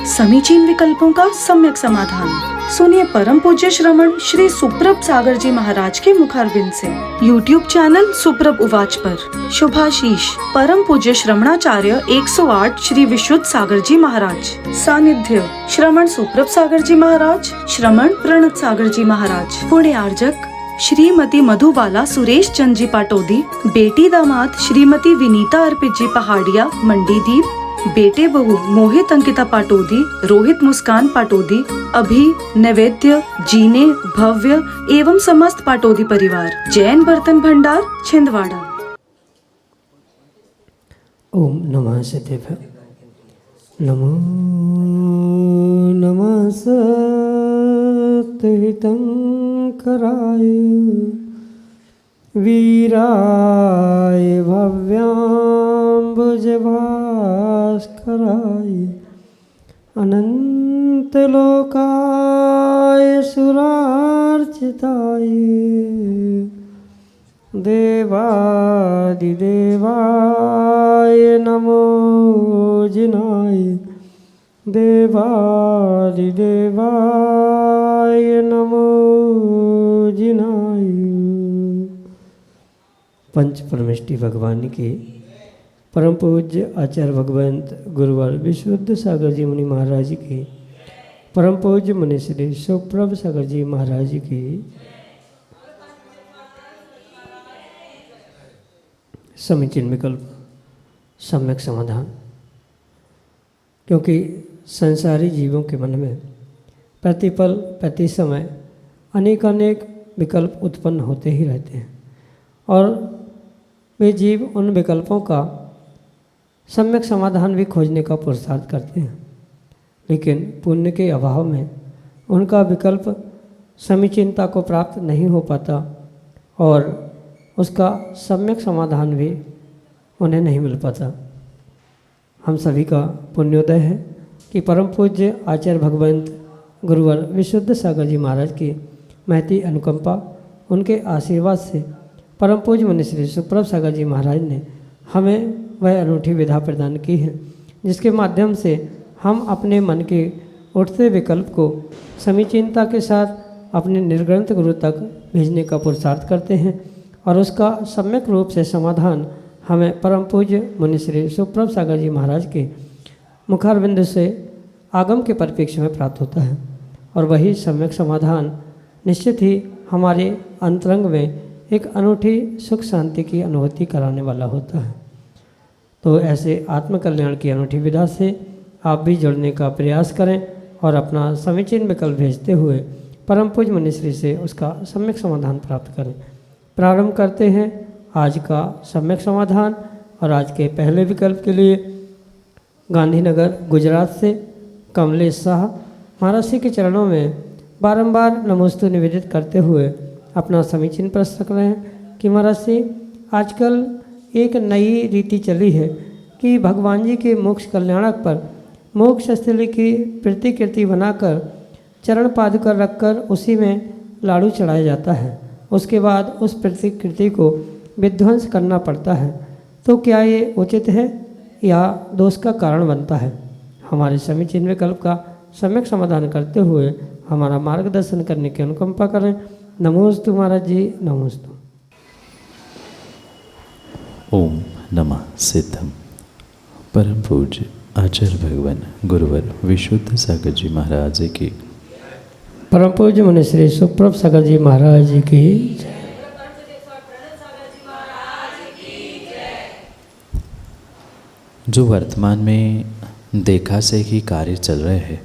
समीचीन विकल्पों का सम्यक समाधान। सुनिए परम पूज्य श्रमण श्री सुप्रभ सागर जी महाराज के मुखारबिंद से YouTube चैनल सुप्रभ उवाच पर शुभाशीष परम पूज्य श्रमणाचार्य 108 श्री विशुद्ध सागर जी महाराज। सानिध्य श्रमण सुप्रभ सागर जी महाराज, श्रमण प्रणत सागर जी महाराज। पुण्य आर्जक श्रीमती मधुबाला सुरेश चंद जी पाटोदी, बेटी दामाद श्रीमती विनीता अर्पित जी पहाड़िया मंडीदीप, बेटे बहू मोहित अंकिता पाटोदी, रोहित मुस्कान पाटोदी, अभी नैवेद्य जीने भव्य एवं समस्त पाटोदी परिवार, जैन बर्तन भंडार छिंदवाड़ा। ओम नमः सत्यभ्य नमो नमः सत्यहितंकराय वीराय भव्याम्बुजभास्कराय अनंतलोकाय सुरार्चिताय देवादिदेवाय नमो जिनाय देवादिदेवाय नमो जिनाय। पंच परमेष्टि भगवान के परम पूज्य आचार्य भगवंत गुरुवर विशुद्ध सागर जी मुनि महाराज के परम पूज्य मुनि श्री सुप्रभ सागर जी महाराज की समीचीन विकल्प सम्यक समाधान। क्योंकि संसारी जीवों के मन में प्रतिपल प्रति समय अनेक विकल्प उत्पन्न होते ही रहते हैं और वे जीव उन विकल्पों का सम्यक समाधान भी खोजने का पुरुषार्थ करते हैं, लेकिन पुण्य के अभाव में उनका विकल्प समीचीनता को प्राप्त नहीं हो पाता और उसका सम्यक समाधान भी उन्हें नहीं मिल पाता। हम सभी का पुण्योदय है कि परम पूज्य आचार्य भगवंत गुरुवर विशुद्ध सागर जी महाराज की महती अनुकंपा, उनके आशीर्वाद से परम पूज्य मुनि श्री सुप्रभ सागर जी महाराज ने हमें वह अनूठी विधा प्रदान की है, जिसके माध्यम से हम अपने मन के उठते विकल्प को समीचीनता के साथ अपने निर्ग्रंथ गुरु तक भेजने का पुरुषार्थ करते हैं और उसका सम्यक रूप से समाधान हमें परम पूज्य मुनि श्री सुप्रभ सागर जी महाराज के मुखारविंद से आगम के परिप्रेक्ष्य में प्राप्त होता है और वही सम्यक समाधान निश्चित ही हमारे अंतरंग में एक अनूठी सुख शांति की अनुभूति कराने वाला होता है। तो ऐसे आत्मकल्याण की अनूठी विधा से आप भी जुड़ने का प्रयास करें और अपना समीचीन विकल्प भेजते हुए परम पूज्य मुनि श्री से उसका सम्यक समाधान प्राप्त करें। प्रारंभ करते हैं आज का सम्यक समाधान और आज के पहले विकल्प के लिए गांधीनगर गुजरात से कमलेश शाह महाराज के चरणों में बारंबार नमोस्तु निवेदित करते हुए अपना समीचीन प्रश्न रख रहे हैं कि महाराज जी, आजकल एक नई रीति चली है कि भगवान जी के मोक्ष कल्याणक पर मोक्ष स्थली की प्रतिकृति बनाकर चरण पादुका रखकर उसी में लाड़ू चढ़ाया जाता है, उसके बाद उस प्रतिकृति को विध्वंस करना पड़ता है। तो क्या ये उचित है या दोष का कारण बनता है? हमारे समीचीन विकल्प का सम्यक समाधान करते हुए हमारा मार्गदर्शन करने की अनुकंपा करें। नमोस्तु महाराज जी, नमोस्तु। ओम नमः सिद्धम। परम पूज्य आचार्य भगवान गुरुवर विशुद्ध सागर जी महाराज की, परम पूज्य मुनि श्री सुप्रभ सागर जी महाराज की, जो वर्तमान में देखा से ही कार्य चल रहे हैं,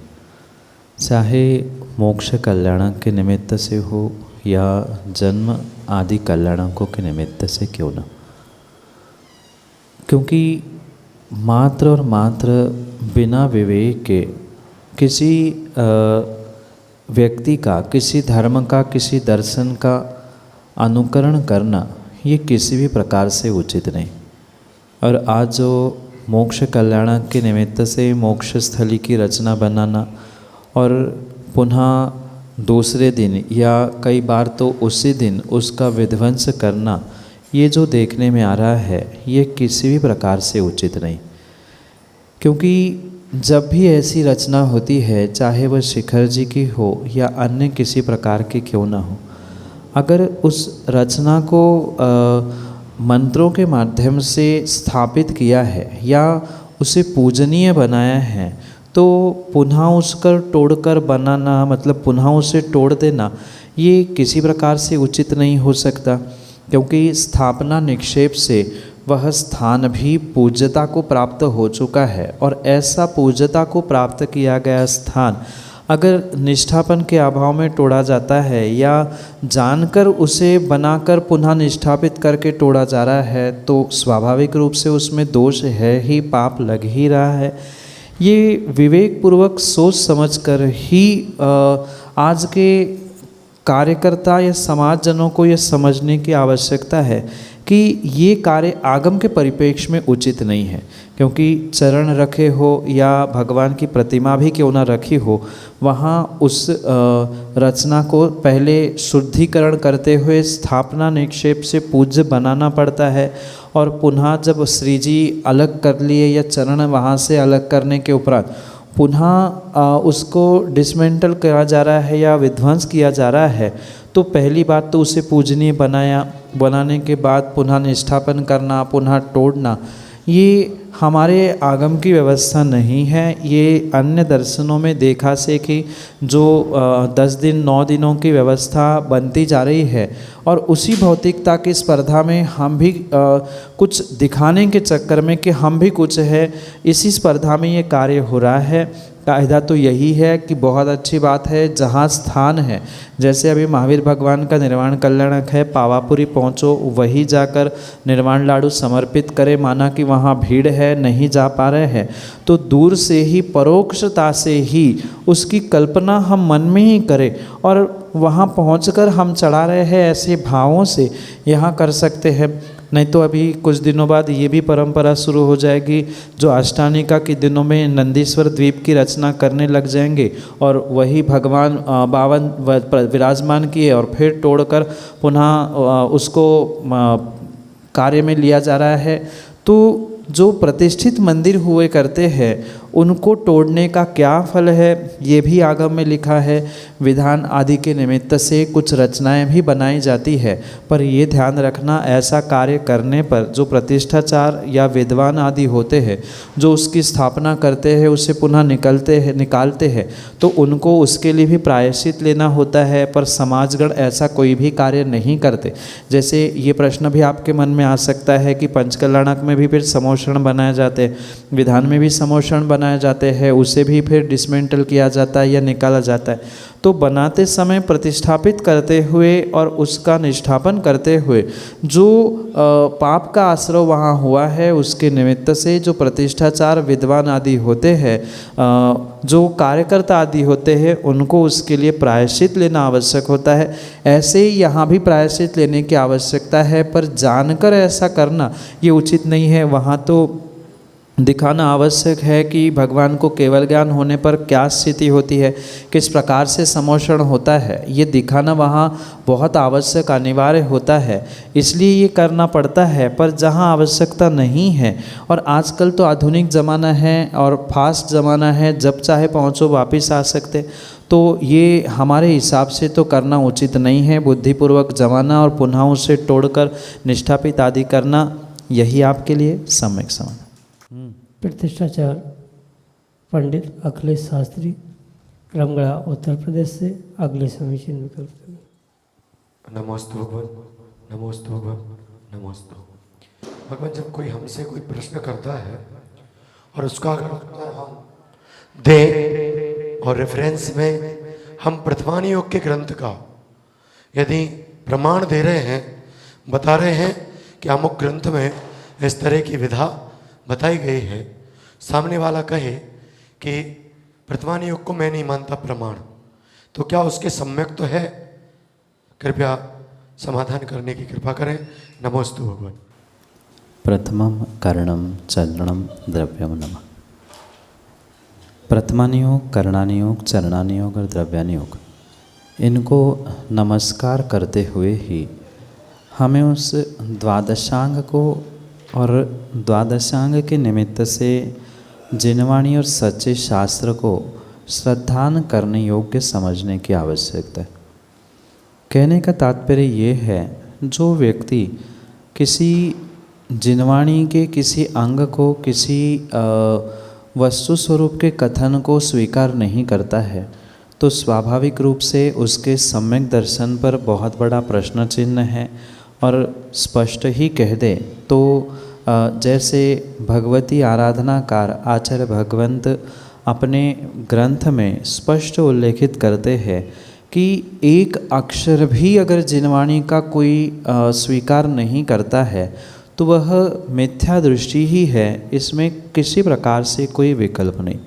चाहे मोक्ष कल्याण के निमित्त से हो या जन्म आदि कल्याणकों के निमित्त से क्यों न, क्योंकि मात्र और मात्र बिना विवेक के किसी व्यक्ति का, किसी धर्म का, किसी दर्शन का अनुकरण करना ये किसी भी प्रकार से उचित नहीं। और आज जो मोक्ष कल्याण के निमित्त से मोक्ष स्थली की रचना बनाना और पुनः दूसरे दिन या कई बार तो उसी दिन उसका विध्वंस करना, ये जो देखने में आ रहा है ये किसी भी प्रकार से उचित नहीं। क्योंकि जब भी ऐसी रचना होती है, चाहे वह शिखर जी की हो या अन्य किसी प्रकार की क्यों ना हो, अगर उस रचना को मंत्रों के माध्यम से स्थापित किया है या उसे पूजनीय बनाया है, तो पुनः उसका तोड़कर बनाना, मतलब पुनः उसे तोड़ देना, ये किसी प्रकार से उचित नहीं हो सकता, क्योंकि स्थापना निक्षेप से वह स्थान भी पूज्यता को प्राप्त हो चुका है। और ऐसा पूज्यता को प्राप्त किया गया स्थान अगर निष्ठापन के अभाव में तोड़ा जाता है या जानकर उसे बनाकर पुनः निष्ठापित करके तोड़ा जा रहा है, तो स्वाभाविक रूप से उसमें दोष है ही, पाप लग ही रहा है। ये विवेकपूर्वक सोच समझकर ही आज के कार्यकर्ता या समाजजनों को यह समझने की आवश्यकता है कि ये कार्य आगम के परिप्रेक्ष्य में उचित नहीं है, क्योंकि चरण रखे हो या भगवान की प्रतिमा भी क्यों ना रखी हो, वहाँ उस रचना को पहले शुद्धिकरण करते हुए स्थापना निक्षेप से पूज्य बनाना पड़ता है। और पुनः जब श्री जी अलग कर लिए या चरण वहाँ से अलग करने के उपरांत पुनः उसको डिसमेंटल करा जा रहा है या विध्वंस किया जा रहा है, तो पहली बात तो उसे पूजनीय बनाने के बाद पुनः निष्ठापन करना, पुनः तोड़ना, ये हमारे आगम की व्यवस्था नहीं है। ये अन्य दर्शनों में देखा से कि जो 10 दिन 9 दिनों की व्यवस्था बनती जा रही है, और उसी भौतिकता की स्पर्धा में हम भी कुछ दिखाने के चक्कर में कि हम भी कुछ है, इसी स्पर्धा में ये कार्य हो रहा है। कायदा तो यही है कि बहुत अच्छी बात है, जहाँ स्थान है, जैसे अभी महावीर भगवान का निर्वाण कल्याणक है, पावापुरी पहुँचो, वही जाकर निर्वाण लाडू समर्पित करें, माना कि वहाँ भीड़ है, नहीं जा पा रहे हैं, तो दूर से ही परोक्षता से ही उसकी कल्पना हम मन में ही करें और वहाँ पहुँचकर हम चढ़ा रहे हैं, ऐसे भावों से यहाँ कर सकते हैं। नहीं तो अभी कुछ दिनों बाद ये भी परंपरा शुरू हो जाएगी, जो अष्टानिका के दिनों में नंदीश्वर द्वीप की रचना करने लग जाएंगे और वही भगवान 52 विराजमान किए और फिर तोड़कर पुनः उसको कार्य में लिया जा रहा है। तो जो प्रतिष्ठित मंदिर हुए करते हैं उनको तोड़ने का क्या फल है, ये भी आगम में लिखा है। विधान आदि के निमित्त से कुछ रचनाएं भी बनाई जाती है, पर ये ध्यान रखना, ऐसा कार्य करने पर जो प्रतिष्ठाचार या विद्वान आदि होते हैं, जो उसकी स्थापना करते हैं, उसे पुनः निकालते हैं, तो उनको उसके लिए भी प्रायश्चित लेना होता है। पर समाजगण ऐसा कोई भी कार्य नहीं करते। जैसे ये प्रश्न भी आपके मन में आ सकता है कि पंचकल्याणक में भी फिर समोषण बनाए जाते हैं, विधान में भी समोषण बनाए जाते हैं, उसे भी फिर डिसमेंटल किया जाता है या निकाला जाता है। तो बनाते समय प्रतिष्ठापित करते हुए और उसका निष्ठापन करते हुए जो पाप का आश्रय वहाँ हुआ है, उसके निमित्त से जो प्रतिष्ठाचार विद्वान आदि होते हैं, जो कार्यकर्ता आदि होते हैं, उनको उसके लिए प्रायश्चित लेना आवश्यक होता है। ऐसे ही यहाँ भी प्रायश्चित लेने की आवश्यकता है, पर जानकर ऐसा करना ये उचित नहीं है। वहाँ तो दिखाना आवश्यक है कि भगवान को केवल ज्ञान होने पर क्या स्थिति होती है, किस प्रकार से समोषण होता है, ये दिखाना वहाँ बहुत आवश्यक अनिवार्य होता है, इसलिए ये करना पड़ता है। पर जहाँ आवश्यकता नहीं है, और आजकल तो आधुनिक ज़माना है और फास्ट ज़माना है, जब चाहे पहुँचो वापस आ सकते, तो ये हमारे हिसाब से तो करना उचित नहीं है। बुद्धिपूर्वक जमाना और पुनः उसे तोड़कर निष्ठापित आदि करना, यही आपके लिए सम्यक समाधान। प्रतिष्ठाचार पंडित अखिलेश शास्त्री, रामगढ़ उत्तर प्रदेश से अगले समीचीन विकल्प करें। नमोस्तु भगवान, नमोस्तु भगवान, नमोस्तु भगवान। जब कोई हमसे कोई प्रश्न करता है और उसका अगर उत्तर हम दें और रेफरेंस में हम प्रथमान योग के ग्रंथ का यदि प्रमाण दे रहे हैं, बता रहे हैं कि अमुक ग्रंथ में इस तरह की विधा बताई गई है, सामने वाला कहे कि प्रथमान योग को मैं नहीं मानता प्रमाण, तो क्या उसके सम्यक तो है? कृपया समाधान करने की कृपा करें। नमोस्तु भगवान। प्रथमम कर्णम चरणम द्रव्यम नमः। प्रथमानियोग, कर्णानियोग, चरणानियोग और द्रव्यानियोग, इनको नमस्कार करते हुए ही हमें उस द्वादशांग को और द्वादशांग के निमित्त से जिनवाणी और सच्चे शास्त्र को श्रद्धान करने योग्य समझने की आवश्यकता है। कहने का तात्पर्य ये है, जो व्यक्ति किसी जिनवाणी के किसी अंग को, किसी वस्तु स्वरूप के कथन को स्वीकार नहीं करता है, तो स्वाभाविक रूप से उसके सम्यक दर्शन पर बहुत बड़ा प्रश्न चिन्ह है। और स्पष्ट ही कह दे तो जैसे भगवती आराधनाकार आचार्य भगवंत अपने ग्रंथ में स्पष्ट उल्लेखित करते हैं कि एक अक्षर भी अगर जिनवाणी का कोई स्वीकार नहीं करता है तो वह मिथ्या दृष्टि ही है, इसमें किसी प्रकार से कोई विकल्प नहीं।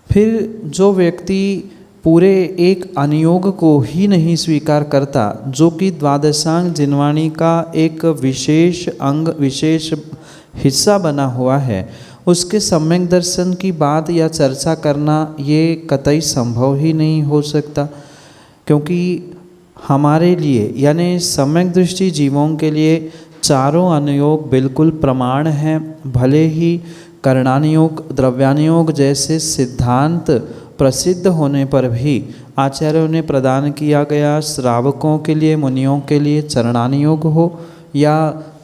फिर जो व्यक्ति पूरे एक अनुयोग को ही नहीं स्वीकार करता, जो कि द्वादशांग जिनवाणी का एक विशेष अंग, विशेष हिस्सा बना हुआ है, उसके सम्यक दर्शन की बात या चर्चा करना ये कतई संभव ही नहीं हो सकता। क्योंकि हमारे लिए यानी सम्यक दृष्टि जीवों के लिए चारों अनुयोग बिल्कुल प्रमाण हैं। भले ही कर्णानुयोग, द्रव्यानुयोग जैसे सिद्धांत प्रसिद्ध होने पर भी आचार्यों ने प्रदान किया गया श्रावकों के लिए, मुनियों के लिए चरणानुयोग हो या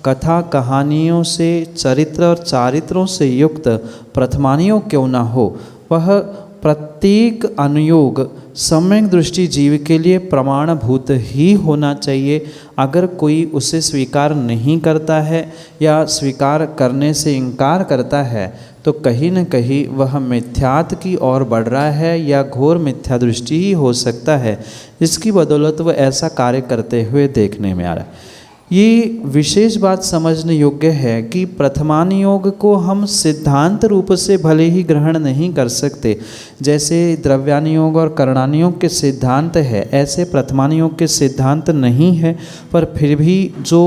कथा कहानियों से, चरित्र और चारित्रों से युक्त प्रथमानुयोग क्यों ना हो, वह प्रत्येक अनुयोग सम्यक दृष्टि जीव के लिए प्रमाणभूत ही होना चाहिए। अगर कोई उसे स्वीकार नहीं करता है या स्वीकार करने से इनकार करता है तो कहीं न कहीं वह मिथ्यात्व की ओर बढ़ रहा है या घोर मिथ्या दृष्टि ही हो सकता है, जिसकी बदौलत वह ऐसा कार्य करते हुए देखने में आ रहा है। ये विशेष बात समझने योग्य है कि प्रथमानुयोग को हम सिद्धांत रूप से भले ही ग्रहण नहीं कर सकते, जैसे द्रव्यानुयोग और कर्णानुयोग के सिद्धांत है ऐसे प्रथमानुयोग के सिद्धांत नहीं है। पर फिर भी जो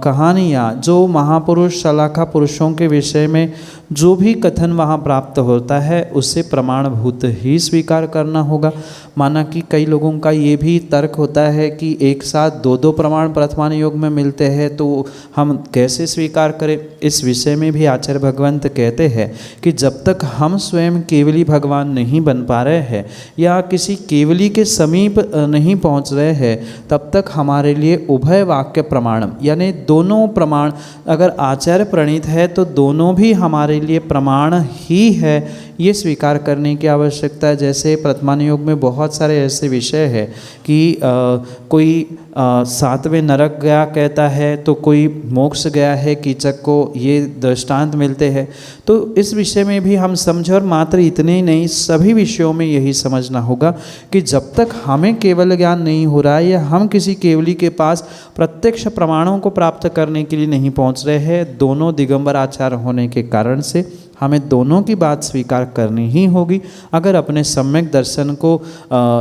कहानियाँ, जो महापुरुष शलाखा पुरुषों के विषय में जो भी कथन वहाँ प्राप्त होता है उसे प्रमाणभूत ही स्वीकार करना होगा। माना कि कई लोगों का ये भी तर्क होता है कि एक साथ दो प्रमाण प्रथमानुयोग में मिलते हैं तो हम कैसे स्वीकार करें। इस विषय में भी आचार्य भगवंत कहते हैं कि जब तक हम स्वयं केवली भगवान नहीं बन पा रहे हैं या किसी केवली के समीप नहीं पहुंच रहे हैं, तब तक हमारे लिए उभय वाक्य प्रमाणम यानी दोनों प्रमाण अगर आचार्य प्रणीत है तो दोनों भी हमारे लिए प्रमाण ही है, ये स्वीकार करने की आवश्यकता है। जैसे प्रथमानुयोग में बहुत सारे ऐसे विषय है कि कोई सातवें नरक गया कहता है तो कोई मोक्ष गया है कीचक को, ये दृष्टांत मिलते हैं। तो इस विषय में भी हम समझें, और मात्र इतने ही नहीं सभी विषयों में यही समझना होगा कि जब तक हमें केवल ज्ञान नहीं हो रहा है या हम किसी केवली के पास प्रत्यक्ष प्रमाणों को प्राप्त करने के लिए नहीं पहुंच रहे हैं, दोनों दिगंबर आचार होने के कारण से हमें दोनों की बात स्वीकार करनी ही होगी अगर अपने सम्यक दर्शन को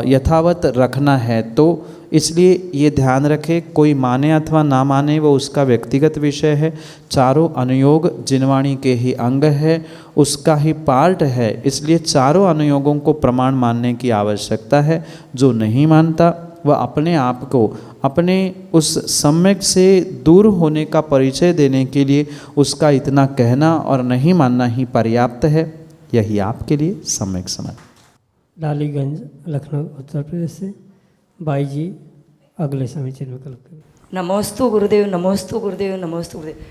यथावत रखना है तो। इसलिए ये ध्यान रखें, कोई माने अथवा ना माने वो उसका व्यक्तिगत विषय है। चारों अनुयोग जिनवाणी के ही अंग है, उसका ही पार्ट है, इसलिए चारों अनुयोगों को प्रमाण मानने की आवश्यकता है। जो नहीं मानता वह अपने आप को अपने उस सम्यक से दूर होने का परिचय देने के लिए उसका इतना कहना और नहीं मानना ही पर्याप्त है। यही आपके लिए सम्यक समझ। डालीगंज लखनऊ उत्तर प्रदेश से बाई जी अगले समीचीन विकल्प करें। नमोस्तु गुरुदेव, नमोस्तु गुरुदेव, नमोस्तु गुरुदेव।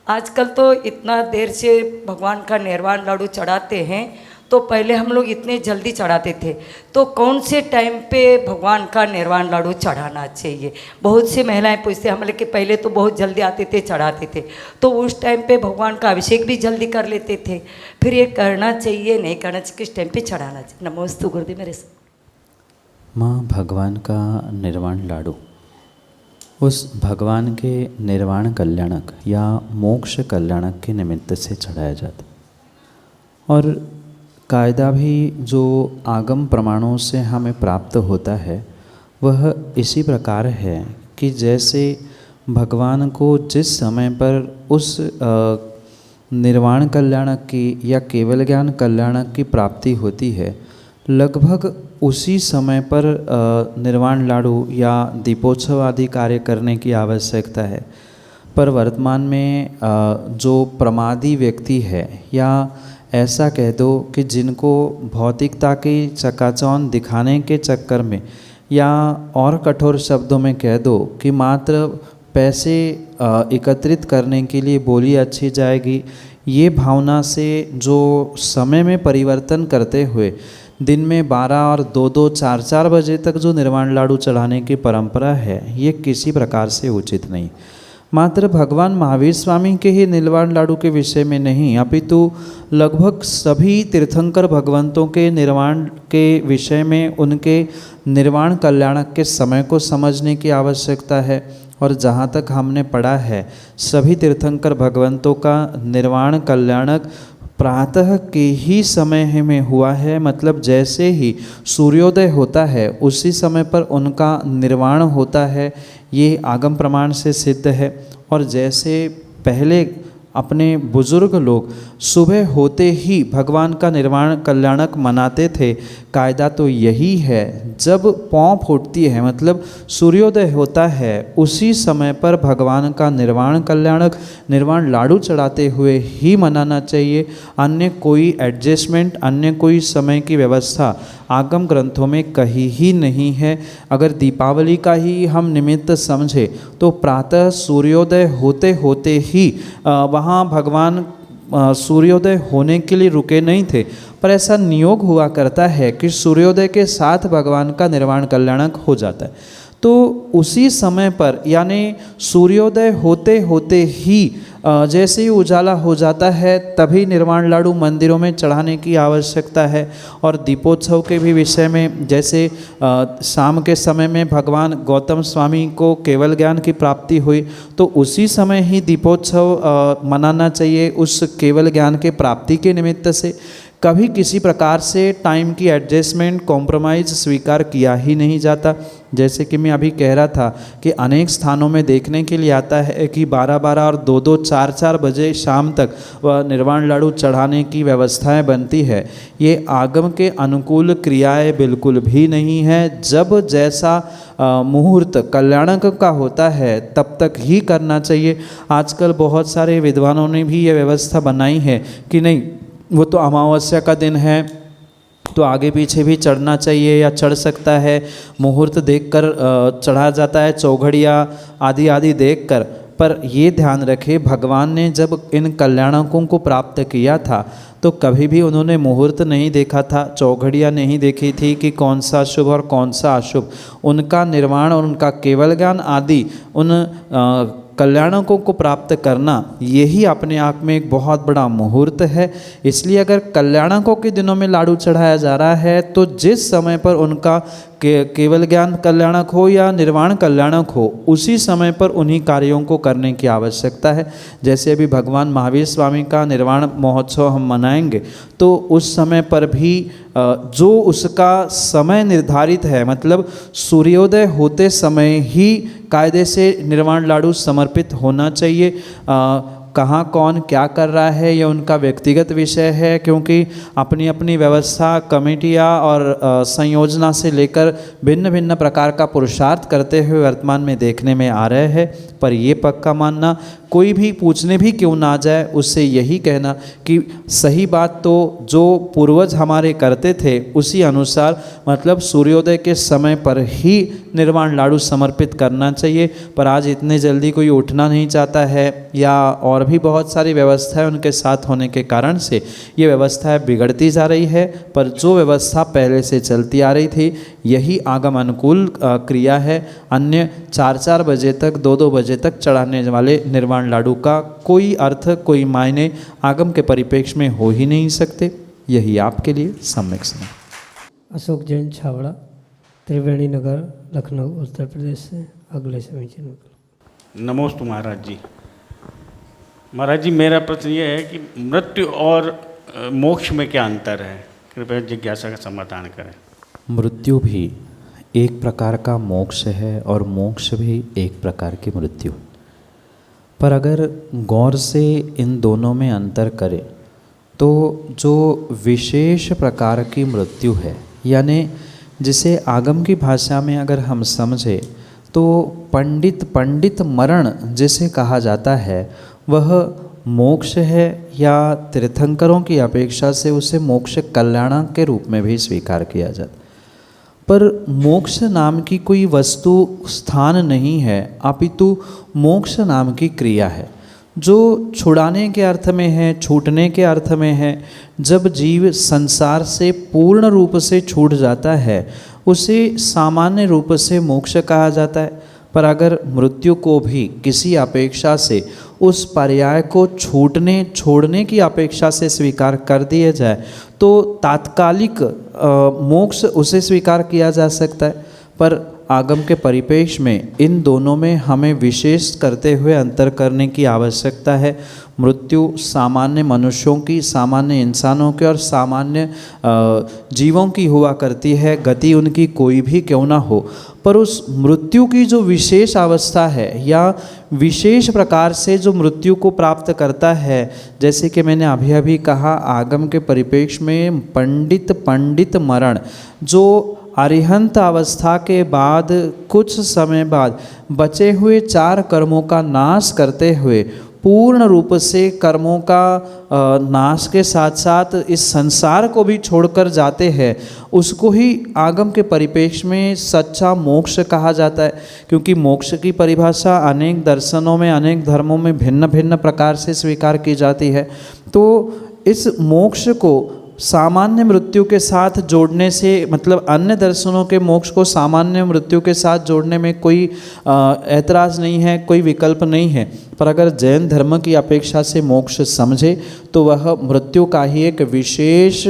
आजकल तो इतना देर से भगवान का निर्वाण लाडू चढ़ाते हैं, तो पहले हम लोग इतने जल्दी चढ़ाते थे, तो कौन से टाइम पे भगवान का निर्वाण लाडू चढ़ाना चाहिए? बहुत सी महिलाएं पूछते हैं, हम लोग के पहले तो बहुत जल्दी आते थे चढ़ाते थे, तो उस टाइम पे भगवान का अभिषेक भी जल्दी कर लेते थे, फिर ये करना चाहिए नहीं करना चाहिए, किस टाइम पे चढ़ाना चाहिए? नमोस्तु गुरुदेव मेरे से। माँ, भगवान का निर्वाण लाडू उस भगवान के निर्वाण कल्याणक या मोक्ष कल्याणक के निमित्त से चढ़ाया जाता, और कायदा भी जो आगम प्रमाणों से हमें प्राप्त होता है वह इसी प्रकार है कि जैसे भगवान को जिस समय पर उस निर्वाण कल्याणक की या केवल ज्ञान कल्याणक की प्राप्ति होती है, लगभग उसी समय पर निर्वाण लाडू या दीपोत्सव आदि कार्य करने की आवश्यकता है। पर वर्तमान में जो प्रमादी व्यक्ति है या ऐसा कह दो कि जिनको भौतिकता की चकाचौंध दिखाने के चक्कर में, या और कठोर शब्दों में कह दो कि मात्र पैसे एकत्रित करने के लिए बोली अच्छी जाएगी, ये भावना से जो समय में परिवर्तन करते हुए दिन में 12 और 2-2, 4-4 बजे तक जो निर्वाण लाडू चढ़ाने की परंपरा है, ये किसी प्रकार से उचित नहीं। मात्र भगवान महावीर स्वामी के ही निर्वाण लाडू के विषय में नहीं, अपितु लगभग सभी तीर्थंकर भगवंतों के निर्वाण के विषय में उनके निर्वाण कल्याणक के समय को समझने की आवश्यकता है। और जहाँ तक हमने पढ़ा है, सभी तीर्थंकर भगवंतों का निर्वाण कल्याणक प्रातः के ही समय में हुआ है। मतलब जैसे ही सूर्योदय होता है उसी समय पर उनका निर्वाण होता है, ये आगम प्रमाण से सिद्ध है। और जैसे पहले अपने बुजुर्ग लोग सुबह होते ही भगवान का निर्वाण कल्याणक मनाते थे, कायदा तो यही है, जब पौ फूटती है मतलब सूर्योदय होता है उसी समय पर भगवान का निर्वाण कल्याणक निर्वाण लाडू चढ़ाते हुए ही मनाना चाहिए। अन्य कोई एडजस्टमेंट, अन्य कोई समय की व्यवस्था आगम ग्रंथों में कहीं ही नहीं है। अगर दीपावली का ही हम निमित्त समझे तो प्रातः सूर्योदय होते होते ही वहाँ भगवान सूर्योदय होने के लिए रुके नहीं थे, पर ऐसा नियोग हुआ करता है कि सूर्योदय के साथ भगवान का निर्वाण कल्याणक हो जाता है। तो उसी समय पर यानी सूर्योदय होते होते ही जैसे ही उजाला हो जाता है तभी निर्वाण लाडू मंदिरों में चढ़ाने की आवश्यकता है। और दीपोत्सव के भी विषय में जैसे शाम के समय में भगवान गौतम स्वामी को केवल ज्ञान की प्राप्ति हुई, तो उसी समय ही दीपोत्सव मनाना चाहिए उस केवल ज्ञान के प्राप्ति के निमित्त से। कभी किसी प्रकार से टाइम की एडजस्टमेंट, कॉम्प्रोमाइज़ स्वीकार किया ही नहीं जाता। जैसे कि मैं अभी कह रहा था कि अनेक स्थानों में देखने के लिए आता है कि 12-12 और 2-2, 4-4 बजे शाम तक वह निर्वाण लाडू चढ़ाने की व्यवस्थाएं बनती है। ये आगम के अनुकूल क्रियाएं बिल्कुल भी नहीं है। जब जैसा मुहूर्त कल्याणक का होता है तब तक ही करना चाहिए। आजकल बहुत सारे विद्वानों ने भी ये व्यवस्था बनाई है कि नहीं, वो तो अमावस्या का दिन है तो आगे पीछे भी चढ़ना चाहिए या चढ़ सकता है, मुहूर्त देखकर चढ़ा जाता है, चौघड़िया आदि आदि देखकर। पर ये ध्यान रखें, भगवान ने जब इन कल्याणकों को प्राप्त किया था तो कभी भी उन्होंने मुहूर्त नहीं देखा था, चौघड़िया नहीं देखी थी कि कौन सा शुभ और कौन सा अशुभ। उनका निर्वाण और उनका केवल ज्ञान आदि उन कल्याणकों को प्राप्त करना यही अपने आप में एक बहुत बड़ा मुहूर्त है। इसलिए अगर कल्याणकों के दिनों में लाडू चढ़ाया जा रहा है तो जिस समय पर उनका केवल ज्ञान कल्याणक हो या निर्वाण कल्याणक हो, उसी समय पर उन्हीं कार्यों को करने की आवश्यकता है। जैसे अभी भगवान महावीर स्वामी का निर्वाण महोत्सव हम मनाएंगे तो उस समय पर भी जो उसका समय निर्धारित है, मतलब सूर्योदय होते समय ही कायदे से निर्वाण लाडू समर्पित होना चाहिए। कहाँ कौन क्या कर रहा है यह उनका व्यक्तिगत विषय है, क्योंकि अपनी अपनी व्यवस्था, कमेटियाँ और संयोजना से लेकर भिन्न भिन्न प्रकार का पुरुषार्थ करते हुए वर्तमान में देखने में आ रहे हैं। पर ये पक्का मानना, कोई भी पूछने भी क्यों ना जाए उससे यही कहना कि सही बात तो जो पूर्वज हमारे करते थे उसी अनुसार, मतलब सूर्योदय के समय पर ही निर्वाण लाडू समर्पित करना चाहिए। पर आज इतने जल्दी कोई उठना नहीं चाहता है या और भी बहुत सारी व्यवस्थाएं उनके साथ होने के कारण से ये व्यवस्थाएं बिगड़ती जा रही है। पर जो व्यवस्था पहले से चलती आ रही थी यही आगम अनुकूल क्रिया है। अन्य 4-4 बजे तक, 2-2 बजे तक चढ़ाने वाले निर्वाण लाडू का कोई अर्थ, कोई मायने आगम के परिप्रेक्ष्य में हो ही नहीं सकते। यही आपके लिए सम्यक समझ। अशोक जैन छावड़ा, त्रिवेणी नगर, लखनऊ, उत्तर प्रदेश से अगले समीचीन। नमोस्तु महाराज जी। महाराज जी, मेरा प्रश्न ये है कि मृत्यु और मोक्ष में क्या अंतर है? कृपया जिज्ञासा का समाधान करें। मृत्यु भी एक प्रकार का मोक्ष है और मोक्ष भी एक प्रकार की मृत्यु। पर अगर गौर से इन दोनों में अंतर करें तो जो विशेष प्रकार की मृत्यु है, यानी जिसे आगम की भाषा में अगर हम समझें तो पंडित मरण जिसे कहा जाता है, वह मोक्ष है या तीर्थंकरों की अपेक्षा से उसे मोक्ष कल्याण के रूप में भी स्वीकार किया जाता। पर मोक्ष नाम की कोई वस्तु स्थान नहीं है, अपितु मोक्ष नाम की क्रिया है जो छुड़ाने के अर्थ में है, छूटने के अर्थ में है। जब जीव संसार से पूर्ण रूप से छूट जाता है उसे सामान्य रूप से मोक्ष कहा जाता है। पर अगर मृत्यु को भी किसी अपेक्षा से उस पर्याय को छोड़ने की अपेक्षा से स्वीकार कर दिया जाए तो तात्कालिक मोक्ष उसे स्वीकार किया जा सकता है। पर आगम के परिपेक्ष में इन दोनों में हमें विशेष करते हुए अंतर करने की आवश्यकता है। मृत्यु सामान्य मनुष्यों की, सामान्य इंसानों की और सामान्य जीवों की हुआ करती है, गति उनकी कोई भी क्यों ना हो। पर उस मृत्यु की जो विशेष अवस्था है या विशेष प्रकार से जो मृत्यु को प्राप्त करता है, जैसे कि मैंने अभी कहा आगम के परिपेक्ष में पंडित मरण, जो अरिहंत अवस्था के बाद कुछ समय बाद बचे हुए 4 कर्मों का नाश करते हुए पूर्ण रूप से कर्मों का नाश के साथ साथ इस संसार को भी छोड़कर जाते हैं, उसको ही आगम के परिपेक्ष में सच्चा मोक्ष कहा जाता है। क्योंकि मोक्ष की परिभाषा अनेक दर्शनों में, अनेक धर्मों में भिन्न भिन्न प्रकार से स्वीकार की जाती है। तो इस मोक्ष को सामान्य मृत्यु के साथ जोड़ने से, मतलब अन्य दर्शनों के मोक्ष को सामान्य मृत्यु के साथ जोड़ने में कोई ऐतराज़ नहीं है, कोई विकल्प नहीं है। पर अगर जैन धर्म की अपेक्षा से मोक्ष समझे तो वह मृत्यु का ही एक विशेष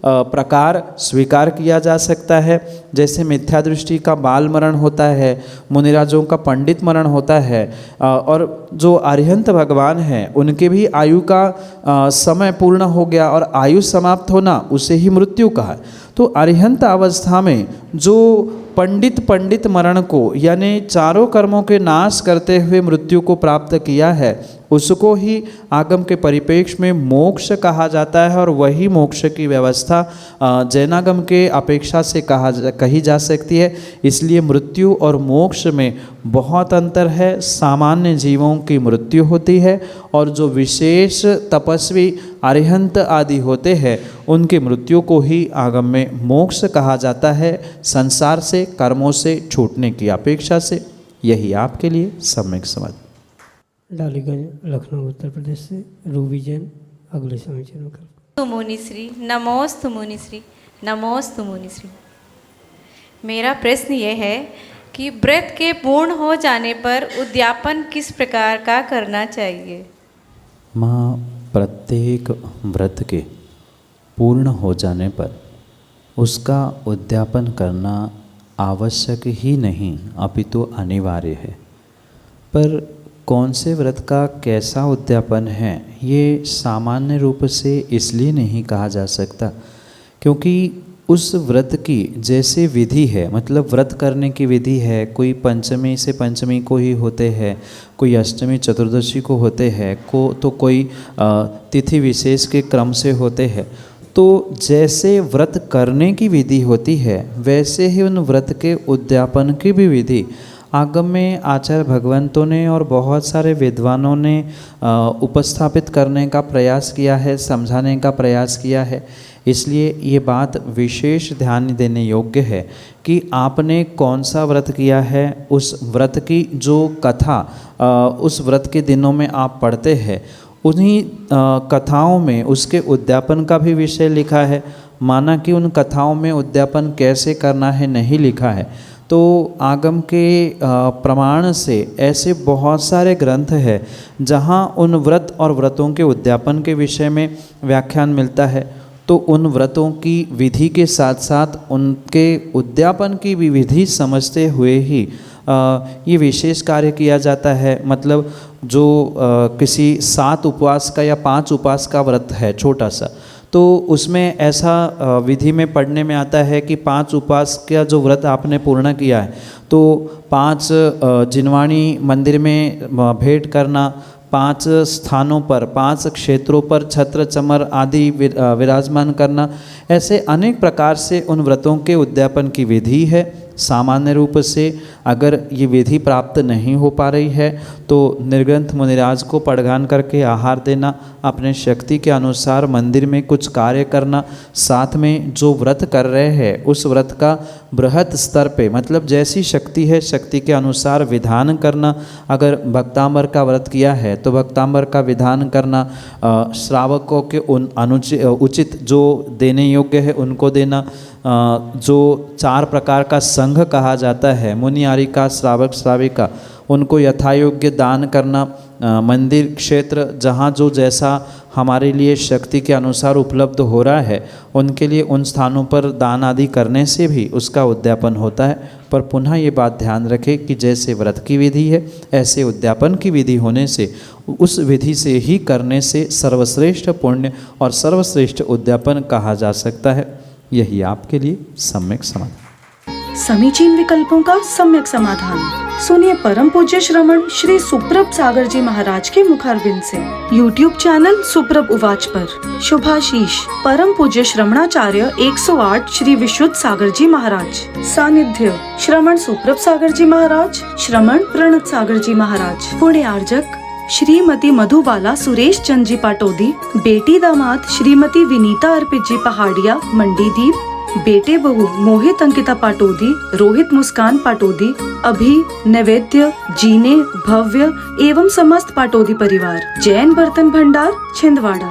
प्रकार स्वीकार किया जा सकता है। जैसे मिथ्या दृष्टि का बाल मरण होता है, मुनिराजों का पंडित मरण होता है, और जो अरिहंत भगवान हैं उनके भी आयु का समय पूर्ण हो गया और आयु समाप्त होना उसे ही मृत्यु कहा। तो अरिहंत अवस्था में जो पंडित मरण को यानी 4 कर्मों के नाश करते हुए मृत्यु को प्राप्त किया है उसको ही आगम के परिपेक्ष में मोक्ष कहा जाता है। और वही मोक्ष की व्यवस्था जैनागम के अपेक्षा से कही जा सकती है। इसलिए मृत्यु और मोक्ष में बहुत अंतर है। सामान्य जीवों की मृत्यु होती है और जो विशेष तपस्वी अरिहंत आदि होते हैं उनकी मृत्यु को ही आगम में मोक्ष कहा जाता है, संसार से, कर्मों से छूटने की अपेक्षा से। यही आपके लिए सम्यक समझ। डालीगंज, लखनऊ, उत्तर प्रदेश से रूबी जैन अगले समीचीन में कर। मुनिश्री, नमोस्तु मुनिश्री, नमोस्तु मुनिश्री। मेरा प्रश्न ये है कि व्रत के पूर्ण हो जाने पर उद्यापन किस प्रकार का करना चाहिए? माँ, प्रत्येक व्रत के पूर्ण हो जाने पर उसका उद्यापन करना आवश्यक ही नहीं अपितु अनिवार्य है। पर कौन से व्रत का कैसा उद्यापन है ये सामान्य रूप से इसलिए नहीं कहा जा सकता क्योंकि उस व्रत की जैसे विधि है, मतलब व्रत करने की विधि है, कोई पंचमी से पंचमी को ही होते हैं, कोई अष्टमी चतुर्दशी को होते हैं, तो कोई तिथि विशेष के क्रम से होते हैं। तो जैसे व्रत करने की विधि होती है वैसे ही उन व्रत के उद्यापन की भी विधि आगम में आचार्य भगवंतों ने और बहुत सारे विद्वानों ने उपस्थापित करने का प्रयास किया है, समझाने का प्रयास किया है। इसलिए ये बात विशेष ध्यान देने योग्य है कि आपने कौन सा व्रत किया है, उस व्रत की जो कथा उस व्रत के दिनों में आप पढ़ते हैं उन्हीं कथाओं में उसके उद्यापन का भी विषय लिखा है। माना कि उन कथाओं में उद्यापन कैसे करना है नहीं लिखा है। तो आगम के प्रमाण से ऐसे बहुत सारे ग्रंथ हैं जहाँ उन व्रत और व्रतों के उद्यापन के विषय में व्याख्यान मिलता है। तो उन व्रतों की विधि के साथ साथ उनके उद्यापन की भी विधि समझते हुए ही ये विशेष कार्य किया जाता है। मतलब जो किसी 7 उपवास का या 5 उपवास का व्रत है छोटा सा, तो उसमें ऐसा विधि में पढ़ने में आता है कि 5 उपवास का जो व्रत आपने पूर्ण किया है तो 5 जिनवाणी मंदिर में भेंट करना, 5 स्थानों पर 5 क्षेत्रों पर छत्र चमर आदि विराजमान करना, ऐसे अनेक प्रकार से उन व्रतों के उद्यापन की विधि है। सामान्य रूप से अगर ये विधि प्राप्त नहीं हो पा रही है तो निर्ग्रंथ मुनिराज को पड़गान करके आहार देना, अपने शक्ति के अनुसार मंदिर में कुछ कार्य करना, साथ में जो व्रत कर रहे हैं उस व्रत का बृहत स्तर पे मतलब जैसी शक्ति है शक्ति के अनुसार विधान करना। अगर भक्तांबर का व्रत किया है तो भक्तांबर का विधान करना, श्रावकों के उन उचित जो देने योग्य है उनको देना, जो 4 प्रकार का संघ कहा जाता है मुनि आरिका श्रावक श्राविका उनको यथायोग्य दान करना, मंदिर क्षेत्र जहाँ जो जैसा हमारे लिए शक्ति के अनुसार उपलब्ध हो रहा है उनके लिए उन स्थानों पर दान आदि करने से भी उसका उद्यापन होता है। पर पुनः ये बात ध्यान रखें कि जैसे व्रत की विधि है ऐसे उद्यापन की विधि होने से उस विधि से ही करने से सर्वश्रेष्ठ पुण्य और सर्वश्रेष्ठ उद्यापन कहा जा सकता है। यही आपके लिए सम्यक समाधान। समीचीन विकल्पों का सम्यक समाधान सुनिए परम पूज्य श्रमण श्री सुप्रभ सागर जी महाराज के मुखारविंद से। YouTube चैनल सुप्रभ उवाच पर शुभाशीष परम पूज्य श्रमणाचार्य 108 श्री विशुद्ध सागर जी महाराज। सानिध्य श्रमण सुप्रभ सागर जी महाराज, श्रमण प्रणत सागर जी महाराज। पुण्य आर्जक श्रीमती मधुबाला सुरेश चंद जी पाटोदी, बेटी दामाद श्रीमती विनीता अर्पित जी पहाड़िया मंडीदीप, बेटे बहू मोहित अंकिता पाटोदी, रोहित मुस्कान पाटोदी, अभी नैवेद्य जीने भव्य एवं समस्त पाटोदी परिवार। जैन बर्तन भंडार छिंदवाड़ा।